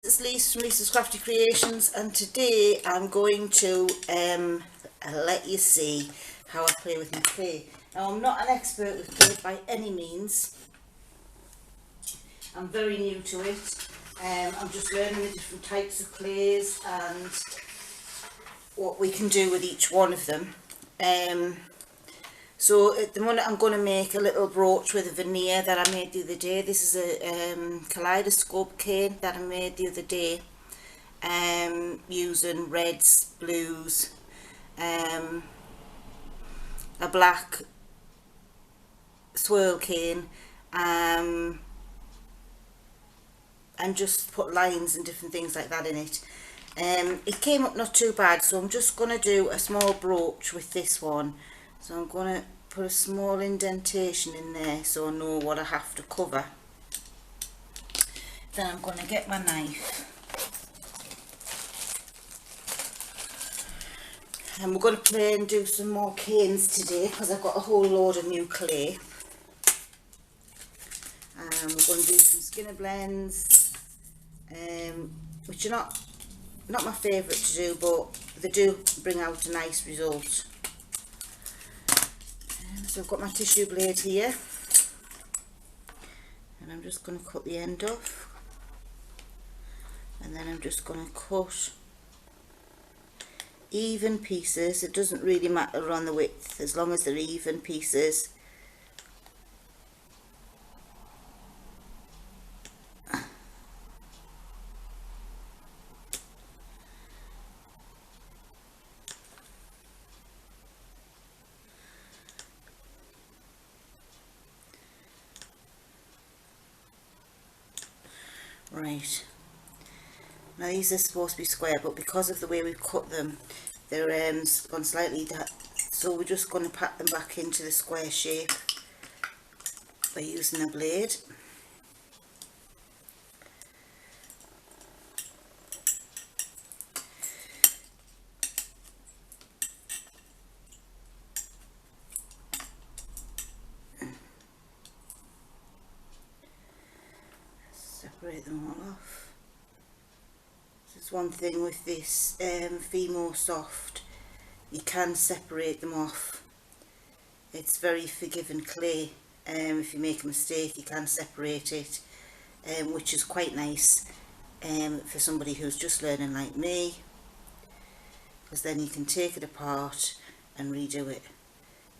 it's Lise from Lisa's Crafty Creations, and today I'm going to let you see how I play with my clay. Now, I'm not an expert with clay by any means. I'm very new to it. I'm just learning the different types of clays and what we can do with each one of them. So at the moment I'm going to make a little brooch with a veneer that I made the other day. This is a kaleidoscope cane that I made the other day, using reds, blues, a black swirl cane, and just put lines and different things like that in it. It came up not too bad, so I'm just going to do a small brooch with this one. So I'm going to put a small indentation in there so I know what I have to cover. Then I'm going to get my knife. And we're going to play and do some more canes today because I've got a whole load of new clay. And we're going to do some Skinner blends, which are not my favourite to do, but they do bring out a nice result. So I've got my tissue blade here, and I'm just going to cut the end off, and then I'm just going to cut even pieces. It doesn't really matter on the width as long as they're even pieces. Right, now these are supposed to be square, but because of the way we've cut them, they're gone slightly so we're just going to pat them back into the square shape by using a blade. Separate them all off. This is one thing with this Fimo Soft, you can separate them off. It's very forgiving clay. If you make a mistake you can separate it, which is quite nice for somebody who's just learning like me, because then you can take it apart and redo it.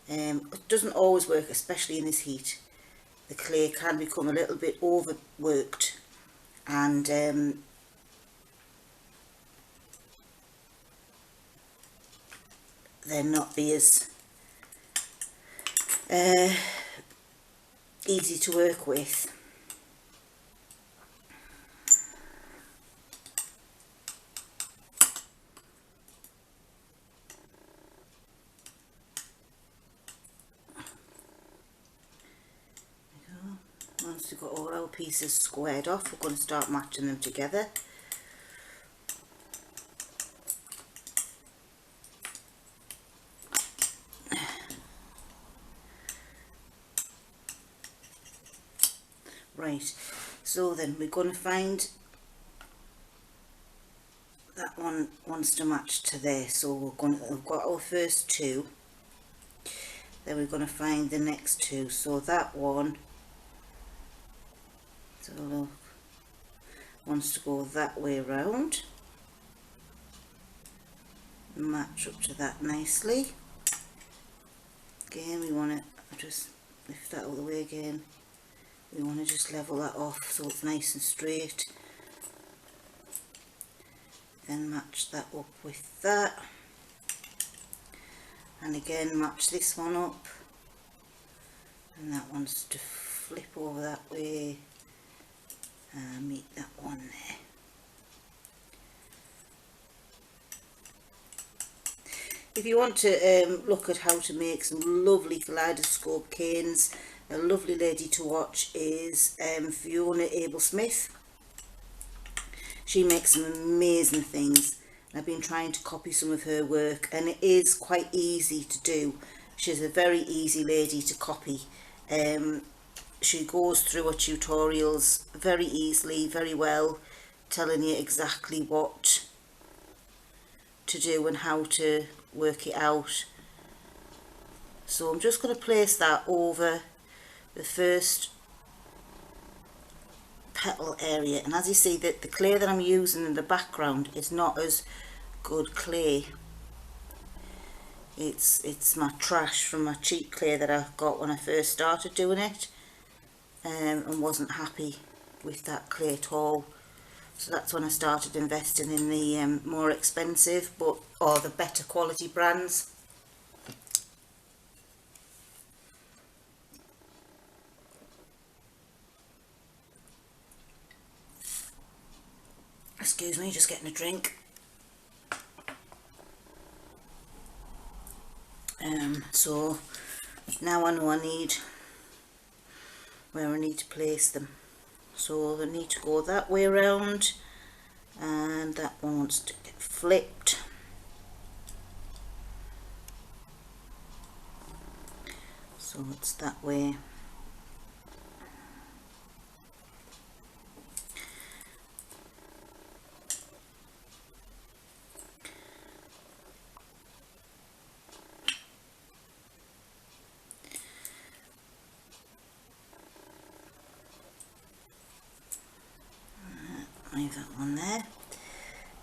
It doesn't always work, especially in this heat. The clay can become a little bit overworked, and then not be as easy to work with. Once we've got all our pieces squared off, we're going to start matching them together. Right, so then we're going to find that one wants to match to there, so we've got our first two, then we're going to find the next two, so that one, so look, wants to go that way round, match up to that nicely. Again, we want to just lift that out of the way again. We want to just level that off so it's nice and straight. Then match that up with that. And again match this one up. And that one's to flip over that way and meet that one there. If you want to look at how to make some lovely kaleidoscope canes, a lovely lady to watch is Fiona Abel Smith. She makes some amazing things. I've been trying to copy some of her work, and it is quite easy to do. She's a very easy lady to copy. She goes through her tutorials very easily, very well. telling you exactly what to do and how to work it out. So I'm just going to place that over the first petal area, and as you see that the clay that I'm using in the background is not as good clay. It's my trash from my cheap clay that I got when I first started doing it, and wasn't happy with that clay at all. So that's when I started investing in the more expensive or the better quality brands. Excuse me, just getting a drink. So now I know where I need to place them. So they need to go that way around, and that one wants to get flipped. So it's that way. Leave that one there.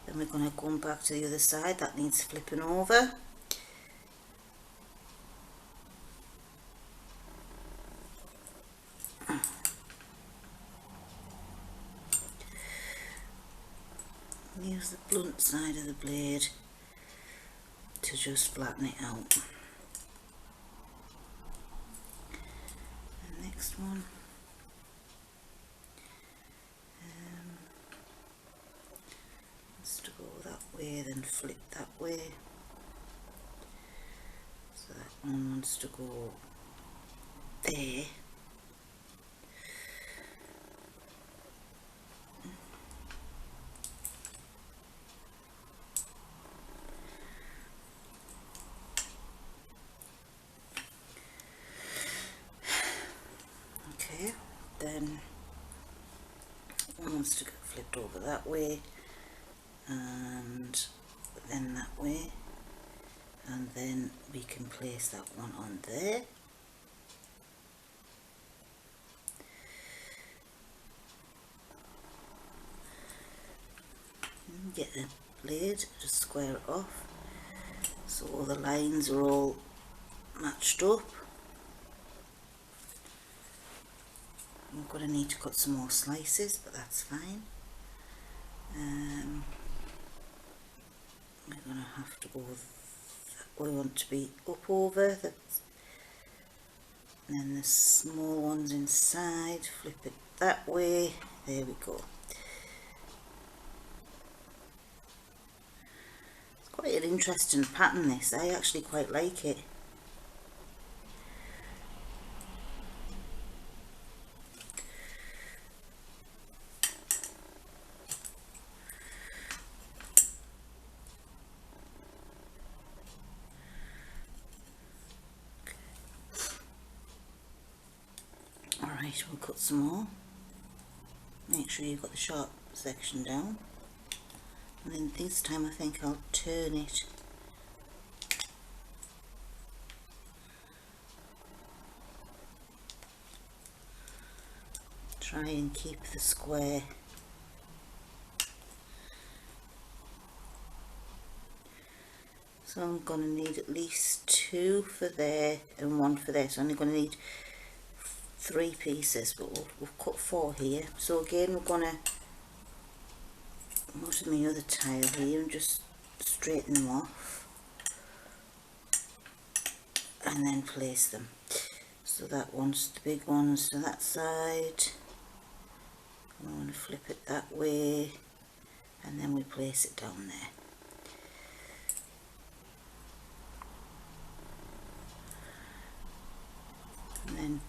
Then we're going to come back to the other side. That needs flipping over. Use the blunt side of the blade to just flatten it out. The next one. Has to go that way, then flip that way. So that one wants to go there. Okay, then one wants to get flipped over that way, and then that way, and then we can place that one on there. And get the blade, just square it off so all the lines are all matched up. I'm going to need to cut some more slices, but that's fine. We're going to have to go that way. We want to be up over that, and then the small ones inside, flip it that way. There we go. It's quite an interesting pattern, this. I actually quite like it. Alright, we'll cut some more. Make sure you've got the sharp section down. And then this time I think I'll turn it. Try and keep the square. So I'm going to need at least 2 for there and 1 for there. So I'm only going to need 3 pieces, but we'll cut 4 here. So again, we're going to go to my other tile here and just straighten them off, and then place them. So that one's the big ones to that side. I want to flip it that way, and then we place it down there. And then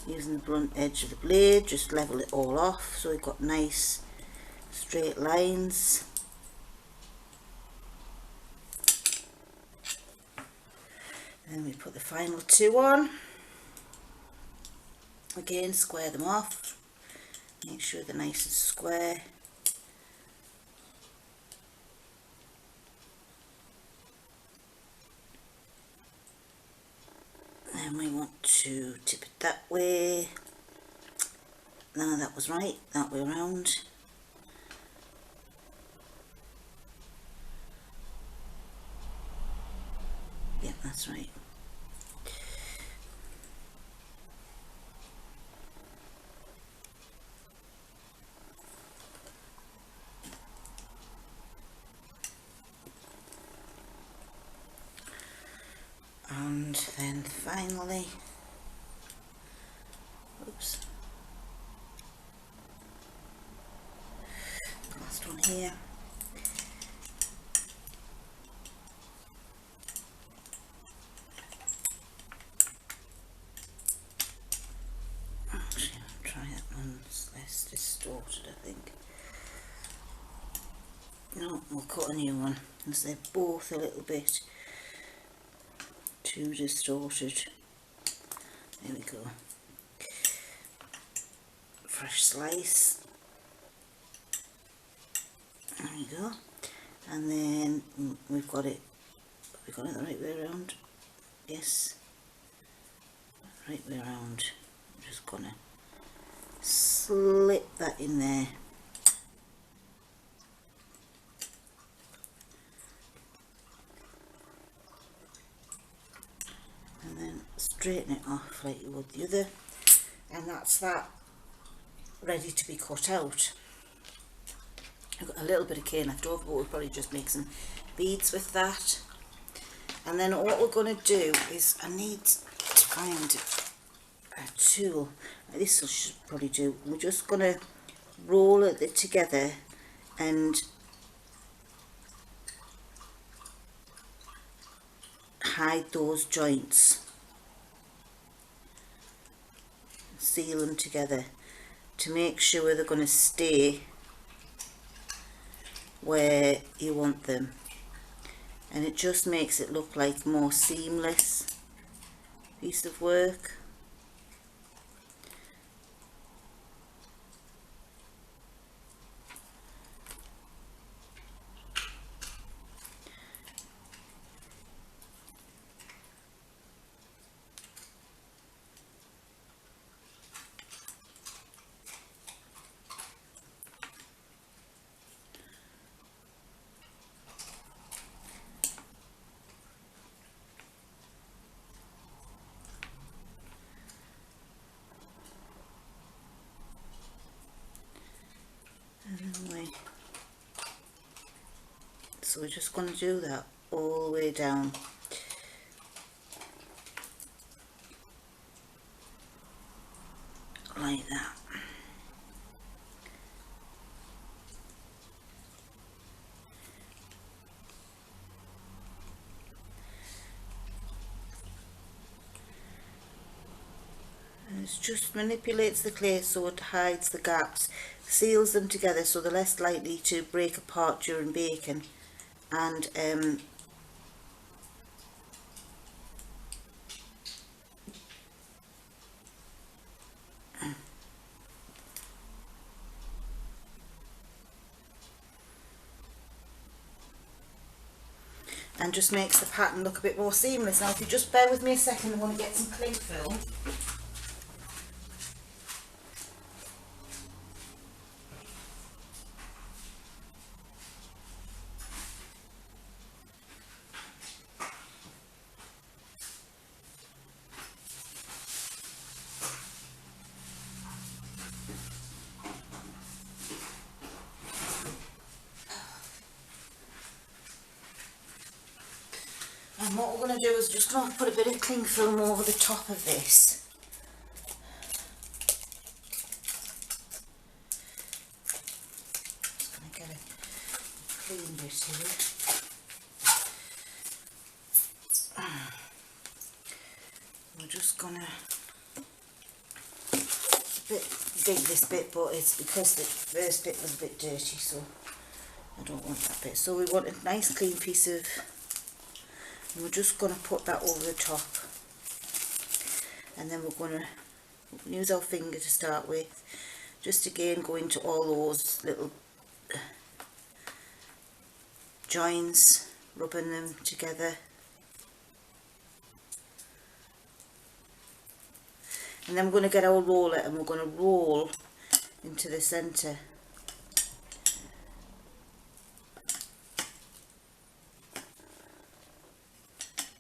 using the blunt edge of the blade, just level it all off so we've got nice straight lines. Then we put the final 2 on. Again, square them off. Make sure they're nice and square. then we want to tip it that way. No, that was right, that way around. Yeah, that's right. And then finally, oops, last one here. Actually, I'll try that one's less distorted, I think. No, we'll cut a new one, as they're both a little bit too distorted. There we go. Fresh slice. There we go. And then we've got it the right way around. Yes, right way around. I'm just gonna slip that in there. And then straighten it off like you would the other. And that's that ready to be cut out. I've got a little bit of cane left over, but we'll probably just make some beads with that. And then what we're going to do is, I need to find a tool. This will should probably do. We're just going to roll it together and hide those joints. Seal them together to make sure they're going to stay where you want them, and it just makes it look like more seamless piece of work. Anyway, so we're just going to do that all the way down. Like that. And it just manipulates the clay so it hides the gaps, seals them together so they're less likely to break apart during baking, and just makes the pattern look a bit more seamless. Now if you just bear with me a second, I want to get some cling film. And what we're going to do is just going to put a bit of cling film over the top of this. Just going to get a clean bit here. We're just going to, it's a bit big this bit, but it's because the first bit was a bit dirty, so I don't want that bit. So we want a nice clean piece of, and we're just going to put that over the top, and then we're going to use our finger to start with, just again go into all those little joins, rubbing them together. And then we're going to get our roller and we're going to roll into the centre.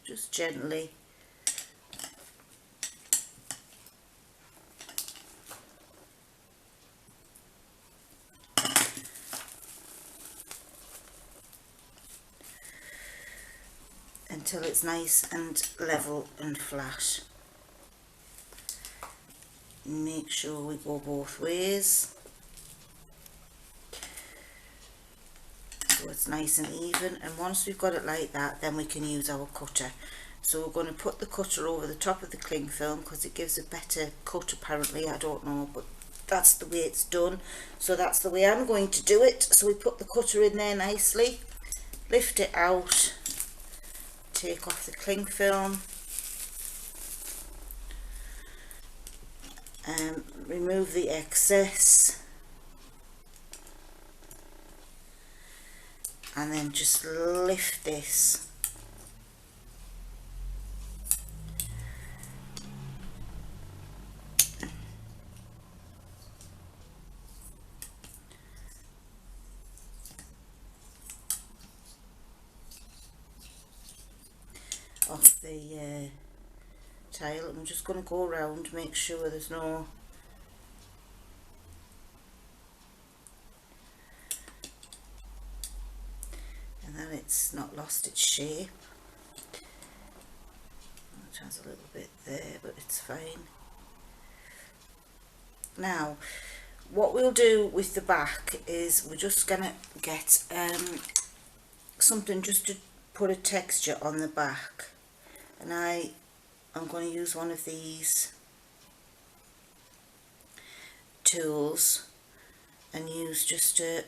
Just gently. Until it's nice and level and flat. Make sure we go both ways so it's nice and even, and once we've got it like that, then we can use our cutter. So we're going to put the cutter over the top of the cling film because it gives a better cut, apparently. I don't know, but that's the way it's done, so that's the way I'm going to do it. So we put the cutter in there nicely, lift it out, take off the cling film, remove the excess, and then just lift this off the tile. I'm just going to go around, make sure there's no and then it's not lost its shape. It has a little bit there, but it's fine. Now what we'll do with the back is we're just gonna get something just to put a texture on the back, and I'm going to use one of these tools and use just a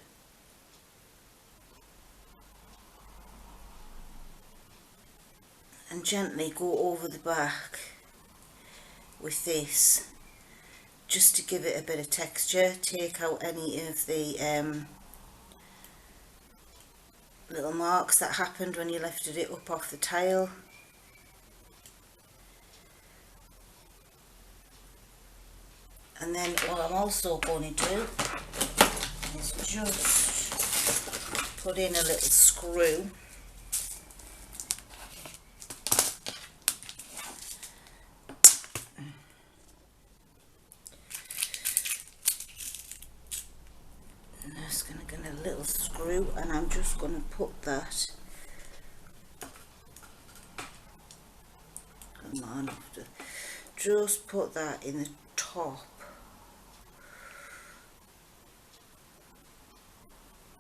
and gently go over the back with this just to give it a bit of texture, take out any of the little marks that happened when you lifted it up off the tile. And then what I'm also going to do is just put in a little screw and I'm just going to put that, come on, just put that in the top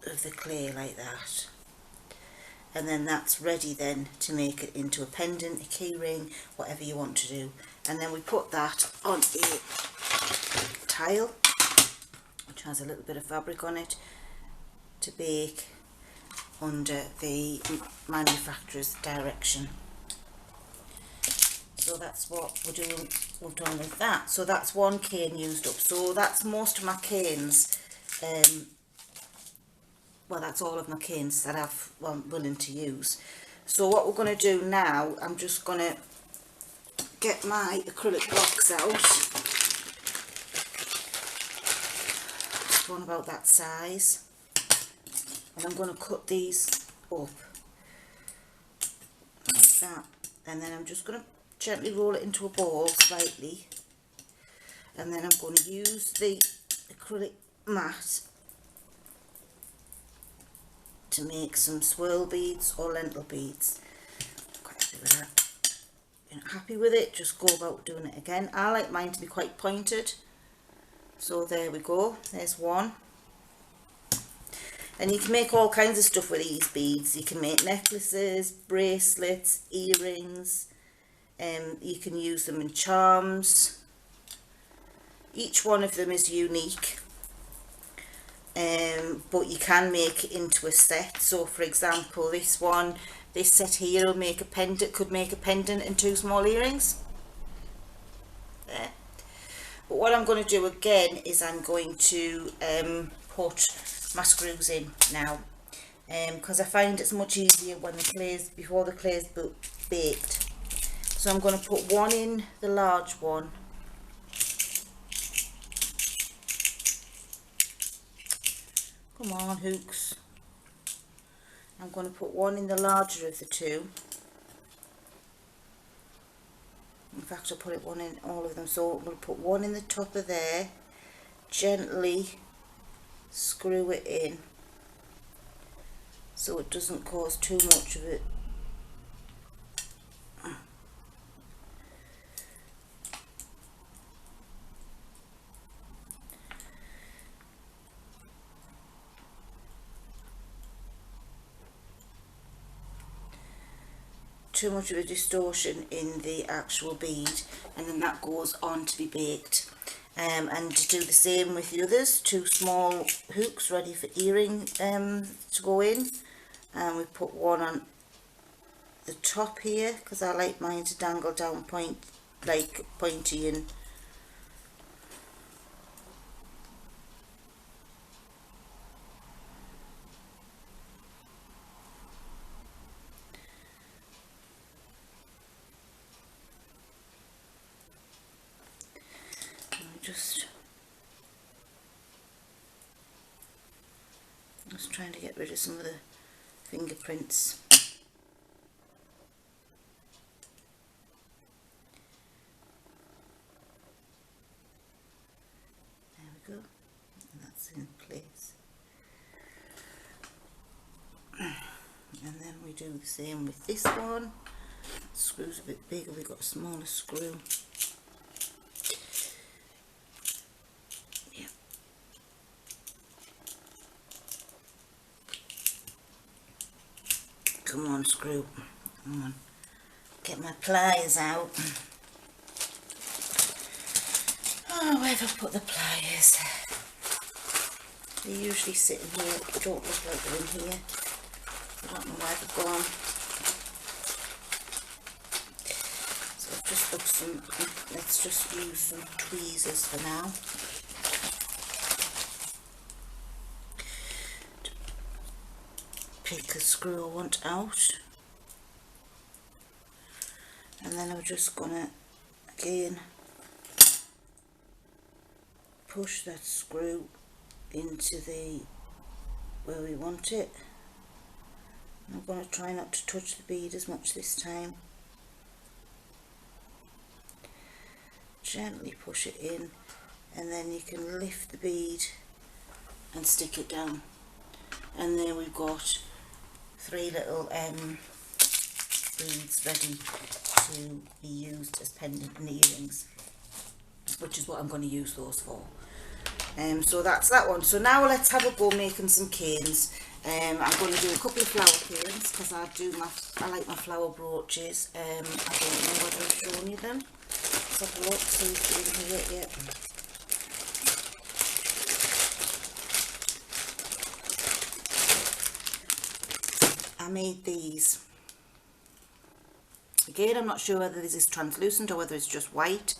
of the clay like that, and then that's ready then to make it into a pendant, a key ring, whatever you want to do. And then we put that on a tile which has a little bit of fabric on it to bake under the manufacturer's direction. So that's what we've done with that. So that's one cane used up. So that's most of my canes. Well, that's all of my canes that I'm willing to use. So what we're going to do now, I'm just going to get my acrylic blocks out. Just one about that size. And I'm going to cut these up like that, and then I'm just going to gently roll it into a ball slightly, and then I'm going to use the acrylic mat to make some swirl beads or lentil beads. Quite happy with that. If you're not happy with it, just go about doing it again. I like mine to be quite pointed, so there we go, there's one. And you can make all kinds of stuff with these beads. You can make necklaces, bracelets, earrings, you can use them in charms. Each one of them is unique, but you can make it into a set. So for example, this set here will make a pendant, could make a pendant and 2 small earrings. There. But what I'm going to do again is I'm going to put my screws in now, because I find it's much easier when the clay's before the clay's baked. So I'm going to put one in, the large one, Come on, hooks. I'm going to put one in the larger of the two. In fact, I'll put it one in all of them. So I'm going to put one in the top of there, gently screw it in so it doesn't cause too much of it. Too much of a distortion in the actual bead, and then that goes on to be baked. And to do the same with the others, 2 small hooks ready for earring to go in, and we put one on the top here because I like mine to dangle down pointy and just trying to get rid of some of the fingerprints. There we go, and that's in place. And then we do the same with this one. Screw's a bit bigger, we've got a smaller screw. Yeah. Come on, screw. Come on. Get my pliers out. Oh, where have I put the pliers? They usually sit in here, don't look like they're in here. I don't know where they've gone. So I've just got some, let's just use some tweezers for now. To pick the screw I want out. And then I'm just gonna, again, push that screw into the, where we want it. I'm going to try not to touch the bead as much this time. Gently push it in, and then you can lift the bead and stick it down. And there we've got 3 little beads ready to be used as pendant and earrings, which is what I'm going to use those for. So that's that one. So now let's have a go making some canes. I'm going to do a couple of flower canes because I like my flower brooches. I don't know whether I've shown you them. Let's have a look, see if they're in here yet. I made these. Again, I'm not sure whether this is translucent or whether it's just white.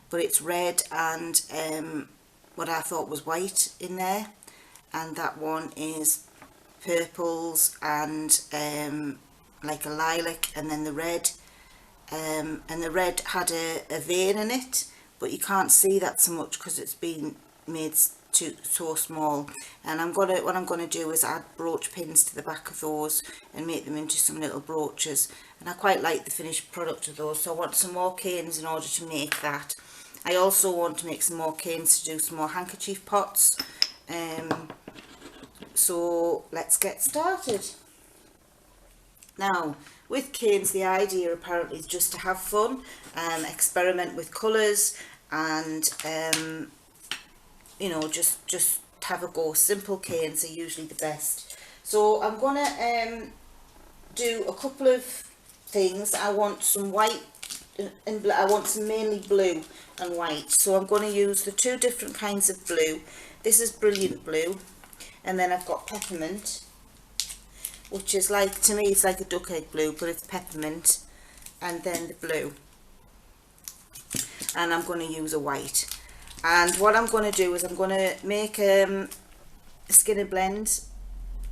But it's red and what I thought was white in there, and that one is purples and like a lilac, and then the red, and the red had a vein in it, but you can't see that so much because it's been made so small. And what I'm gonna do is add brooch pins to the back of those and make them into some little brooches, and I quite like the finished product of those, so I want some more canes in order to make that. I also want to make some more canes to do some more handkerchief pots. So let's get started. Now, with canes, the idea apparently is just to have fun and experiment with colours, and you know, just have a go. Simple canes are usually the best. So I'm gonna do a couple of things. I want some white and I want some mainly blue and white, so I'm going to use the 2 different kinds of blue. This is brilliant blue, and then I've got peppermint, which is like, to me it's like a duck egg blue, but it's peppermint, and then the blue, and I'm going to use a white. And what I'm going to do is I'm going to make a skinner blend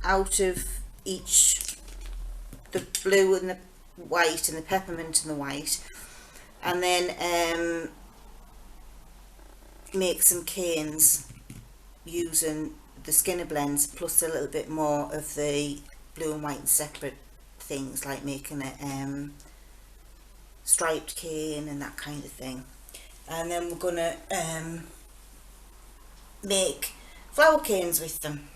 out of each, the blue and the white and the peppermint and the white, and then make some canes using the Skinner blends plus a little bit more of the blue and white and separate things, like making a striped cane and that kind of thing. And then we're going to make flower canes with them.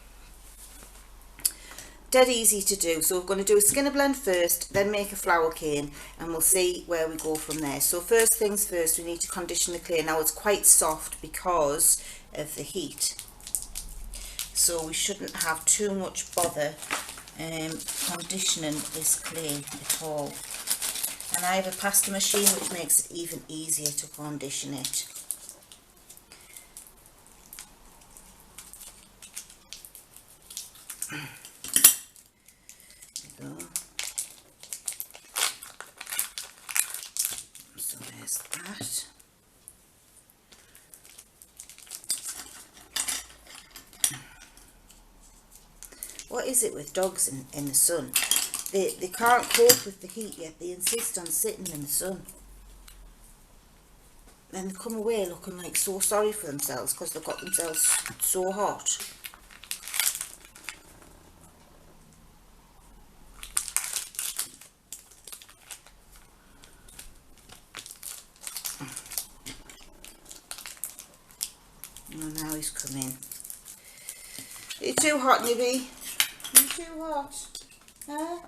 Dead easy to do. So we're going to do a Skinner blend first, then make a flower cane, and we'll see where we go from there. So first things first, we need to condition the clay. Now it's quite soft because of the heat, so we shouldn't have too much bother conditioning this clay at all. And I have a pasta machine which makes it even easier to condition it. So there's that. What is it with dogs in the sun? They can't cope with the heat yet. They insist on sitting in the sun. Then they come away looking like so sorry for themselves because they've got themselves so hot. Oh, now he's come in. Are you too hot, Nibby? Are you too hot? Huh?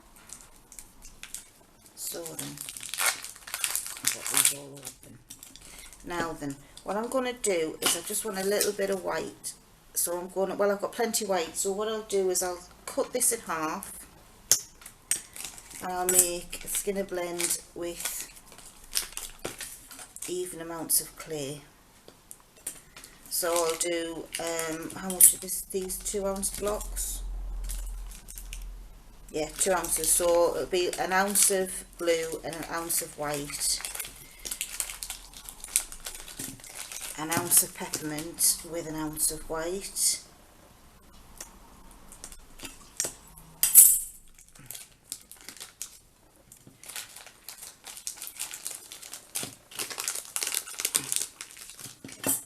So then, I'll get these all open. Now then, what I'm going to do is I just want a little bit of white. So I'm going to, well, I've got plenty white. So what I'll do is I'll cut this in half. And I'll make a Skinner blend with even amounts of clay. So I'll do, how much is these 2 ounce blocks? Yeah, 2 ounces. So it'll be an ounce of blue and an ounce of white. An ounce of peppermint with an ounce of white.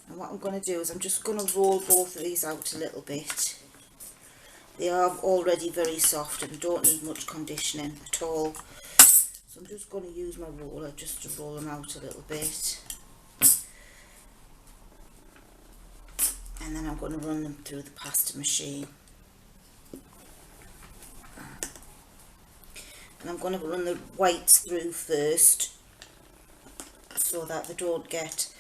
And what I'm going to do is I'm just going to roll both of these out a little bit. They are already very soft and don't need much conditioning at all. So I'm just going to use my roller just to roll them out a little bit. And then I'm going to run them through the pasta machine. And I'm going to run the whites through first so that they don't get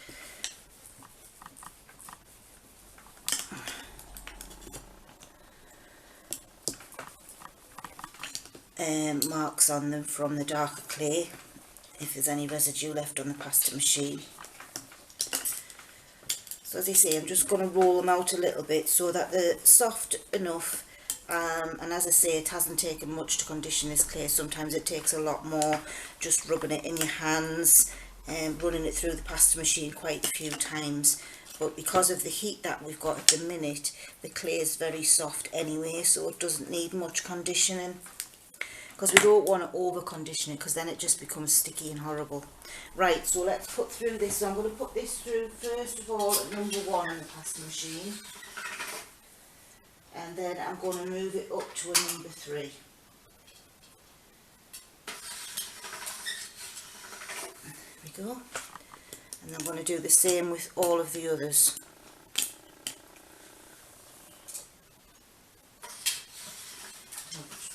marks on them from the darker clay, if there's any residue left on the pasta machine. So as I say, I'm just going to roll them out a little bit so that they're soft enough, and as I say, it hasn't taken much to condition this clay. Sometimes it takes a lot more, just rubbing it in your hands and running it through the pasta machine quite a few times. But because of the heat that we've got at the minute, the clay is very soft anyway, so it doesn't need much conditioning. Because we don't want to over condition it, because then it just becomes sticky and horrible. Right, so let's put through this. So I'm going to put this through first of all at number 1 in the pasta machine, and then I'm going to move it up to a number 3. There we go. And I'm going to do the same with all of the others.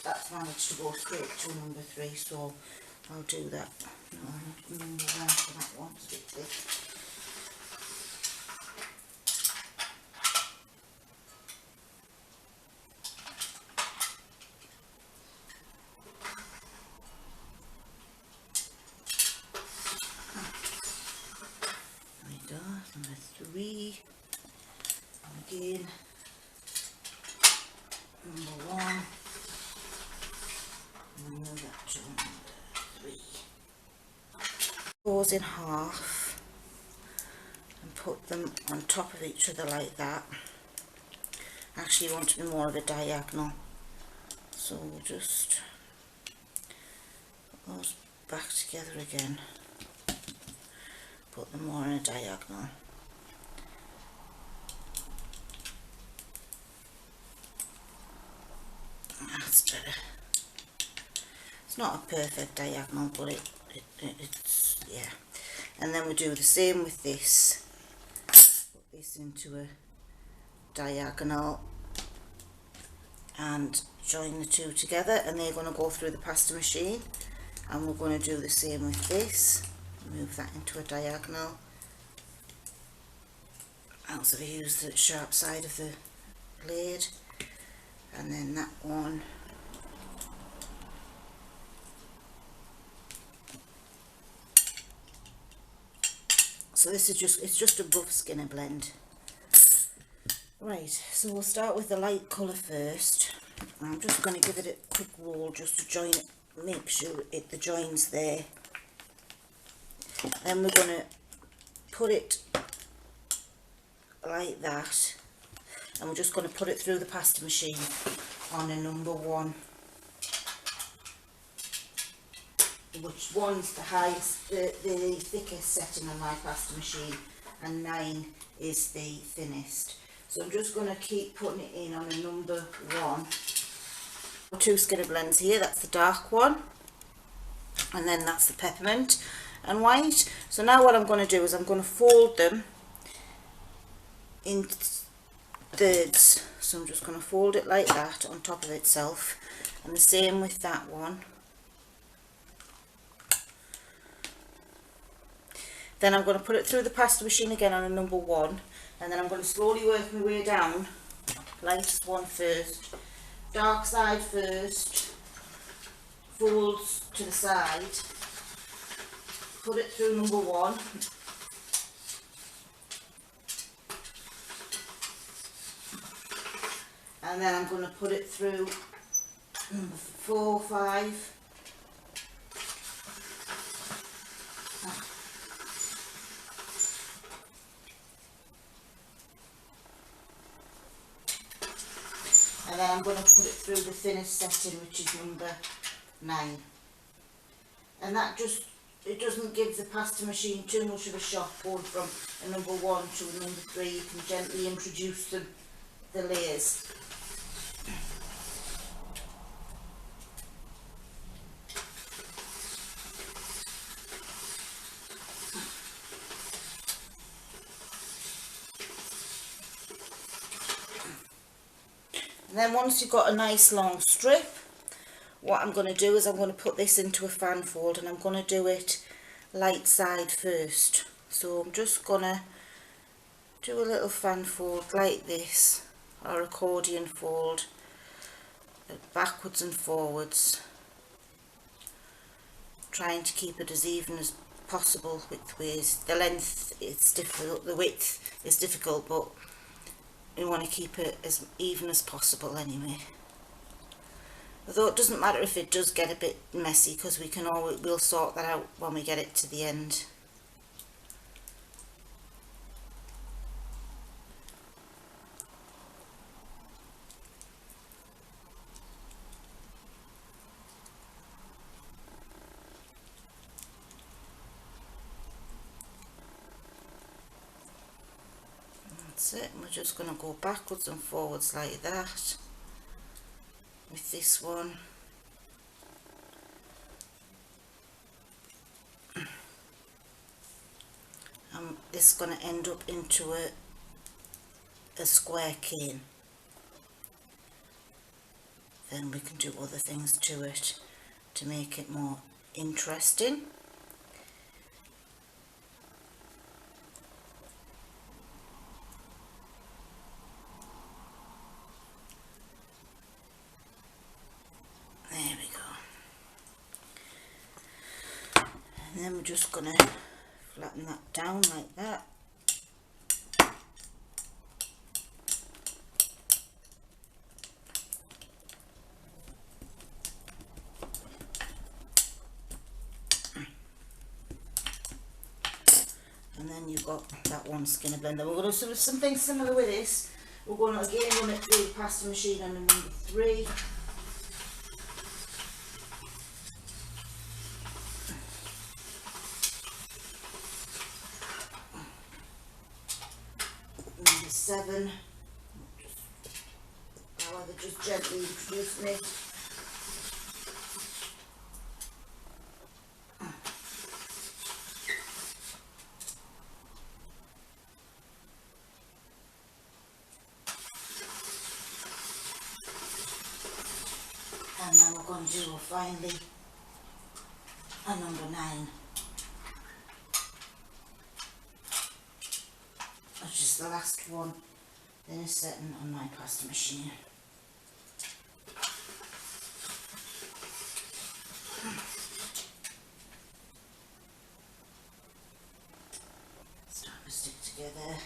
That's managed to go straight to number 3, so I'll do that. No, number 1 for that one. It's a bit thick. There we go, number 3. And again, number 1. Those in half and put them on top of each other like that. Actually, you want to be more of a diagonal, so we'll just put those back together again, put them more in a diagonal. That's better. It's not a perfect diagonal, but it's, yeah. And then we do the same with this. Put this into a diagonal and join the two together, and they're going to go through the pasta machine. And we're going to do the same with this. Move that into a diagonal. Also use the sharp side of the blade, and then that one. So this is just a rough skinner blend. Right, so we'll start with the light colour first. I'm just going to give it a quick roll just to join it, make sure the join's there. Then we're going to put it like that, and we're just going to put it through the pasta machine on a number 1, which one's the highest, the thickest setting on my pasta machine, and 9 is the thinnest. So I'm just going to keep putting it in on a number 1. 2 skinner blends here. That's the dark one, and then that's the peppermint and white. So now what I'm going to do is I'm going to fold them in thirds. So I'm just going to fold it like that on top of itself, and the same with that one. Then I'm going to put it through the pasta machine again on a number 1, and then I'm going to slowly work my way down. Lightest one first, dark side first, folds to the side, put it through number 1, and then I'm going to put it through number 4, 5, and then I'm going to put it through the thinnest setting, which is number 9. And that just, it doesn't give the pasta machine too much of a shock going from a number 1 to a number 3. You can gently introduce the layers. And then once you've got a nice long strip, what I'm going to do is I'm going to put this into a fan fold, and I'm going to do it light side first. So I'm just going to do a little fan fold like this, or accordion fold, backwards and forwards, trying to keep it as even as possible widthways. The length is difficult, the width is difficult, but we want to keep it as even as possible anyway. Although it doesn't matter if it does get a bit messy, because we'll sort that out when we get it to the end. That's it. We're just going to go backwards and forwards like that with this one. And this is going to end up into a square cane. Then we can do other things to it to make it more interesting. There we go. And then we're just going to flatten that down like that. And then you've got that one skinner blender. We're going to do something similar with this. We're going to again run it through the pasta machine on number 3. Number 7. However, just gently introducing it. And then we're going to do finally a number 9, which is the last one in a setting on my pasta machine. Starting to stick together.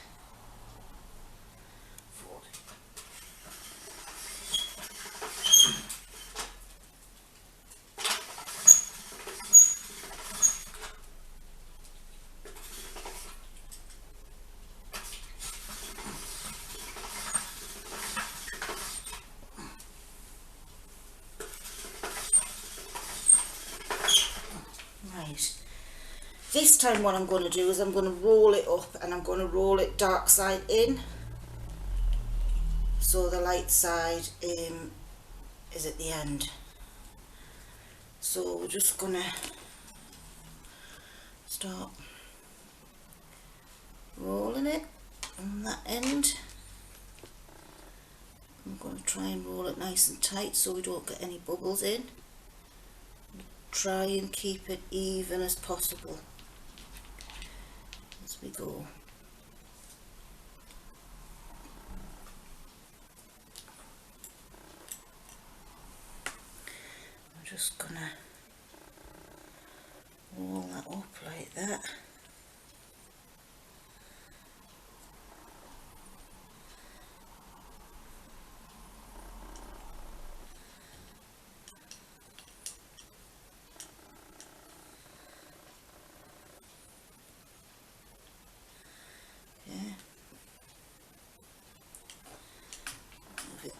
Right, this time what I'm going to do is I'm going to roll it up, and I'm going to roll it dark side in, so the light side is at the end. So we're just going to start rolling it on that end. I'm going to try and roll it nice and tight so we don't get any bubbles in. Try and keep it even as possible as we go. I'm just gonna roll that up like that.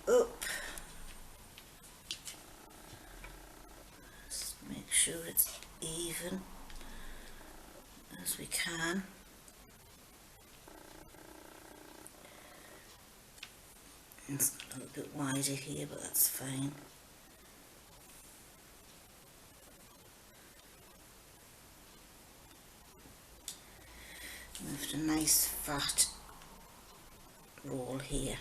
Up, just make sure it's even as we can. It's a little bit wider here, but that's fine. Left a nice fat roll here.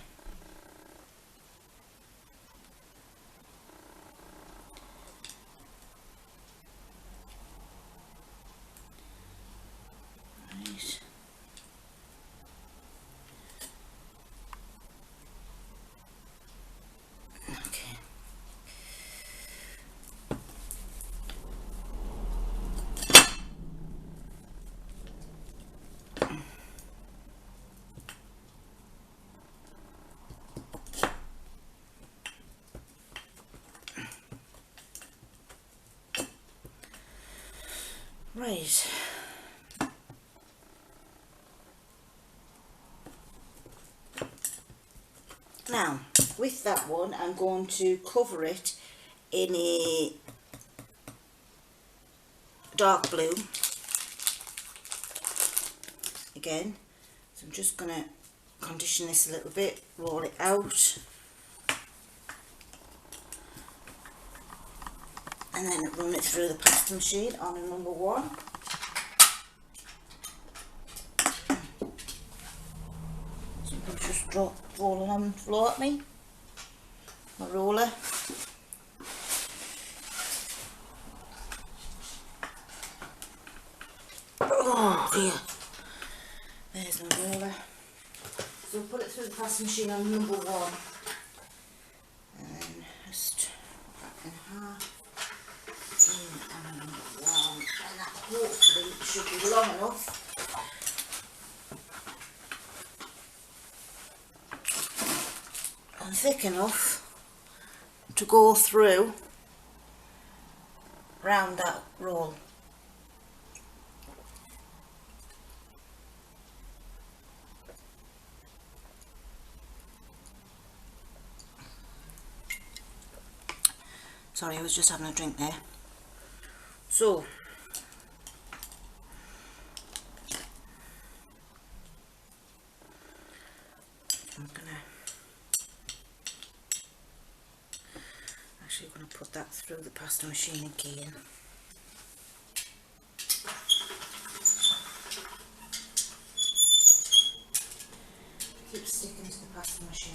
Right. Now, with that one, I'm going to cover it in a dark blue again. So I'm just going to condition this a little bit, roll it out, and then run it through the pasta machine on a number 1. Something just dropped falling on the floor at me. My roller. Oh dear. There's my roller. So put it through the pasta machine on number 1. And then just back in half. And number 1. And that hopefully should be long enough. And thick enough to go through round that roll. Sorry, I was just having a drink there. So I'm going to put that through the pasta machine again. Keep sticking to the pasta machine.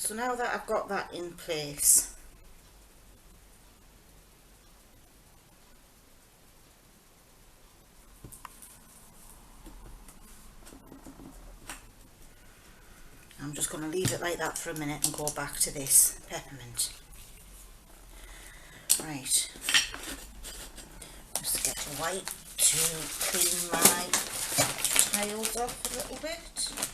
So now that I've got that in place, I'm just going to leave it like that for a minute and go back to this peppermint. Right, just get the white to clean my tiles off a little bit.